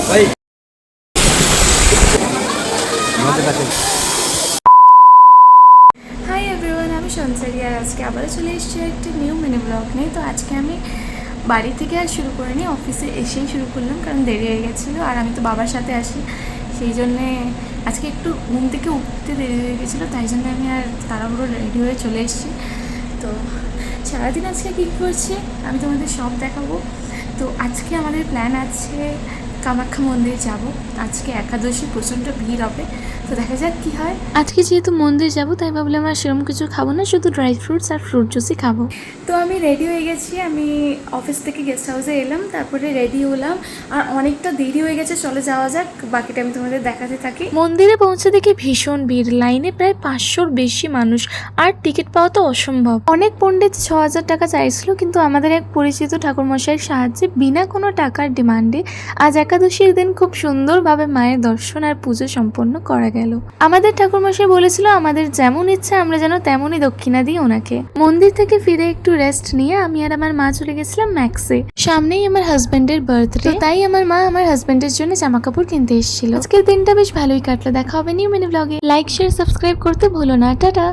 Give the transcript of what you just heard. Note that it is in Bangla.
হাই এভরিওয়ান, আমি সঞ্চারী আর আজকে আবার চলে এসেছি একটি নিউ মিনি ব্লগ নিয়ে। তো আজকে আমি বাড়ি থেকে আর শুরু করিনি, অফিসে এসেই শুরু করলাম, কারণ দেরি হয়ে গেছিলো। আর আমি তো বাবার সাথে আসি, সেই জন্যে আজকে একটু ঘুম থেকে উঠতে দেরি হয়ে গেছিলো, তাই জন্য আমি আর তাড়াহুড়ো রেডি হয়ে চলে এসেছি। তো সারাদিন আজকে কী করছি আমি তোমাদের সব দেখাবো। তো আজকে আমাদের প্ল্যান আছে কামাখ্যা মন্দির যাব। আজকে একাদশী, প্রচণ্ড ভিড় হবে, তো দেখা যাক কী হয়। আজকে যেহেতু মন্দির যাব তাই ভাবলাম আর সেরকম কিছু খাবো না, শুধু ড্রাই ফ্রুটস আর ফ্রুট জুসই খাবো। তো আমি রেডি হয়ে গেছি, আমি অফিস থেকে গেস্ট হাউসে এলাম, তারপরে রেডি হলাম। আর অনেকটা দেরি হয়ে গেছে, চলে যাওয়া যাক, বাকিটা আমি তোমাদের দেখাতে থাকি। মন্দিরে পৌঁছে দেখি ভীষণ ভিড়, লাইনে প্রায় 500-র বেশি মানুষ, আর টিকিট পাওয়া তো অসম্ভব। অনেক পণ্ডিত 6000 টাকা চাইছিল, কিন্তু আমাদের এক পরিচিত ঠাকুরমশাইয়ের সাহায্যে বিনা কোনো টাকার ডিমান্ডে আজ একাদশীর দিন খুব সুন্দরভাবে মায়ের দর্শন আর পুজো সম্পন্ন করা গেল। আমাদের ঠাকুরমশাই বলেছিল আমাদের যেমন ইচ্ছা আমরা যেন তেমনই দক্ষিণা দিই ওনাকে। মন্দির থেকে ফিরে একটু রেস্ট নিয়ে আমি আর আমার মা চলে গেছিলাম ম্যাক্সে। সামনেই আমার হাজবেন্ডের বার্থডে, তাই আমার মা আমার হাজবেন্ডের জন্য জামা কাপড় কিনতে এসেছিল। আজকের দিনটা বেশ ভালোই কাটলো। দেখা হবে নিউ মিনি ব্লগে। লাইক, শেয়ার, সাবস্ক্রাইব করতে ভুলো না। টাটা।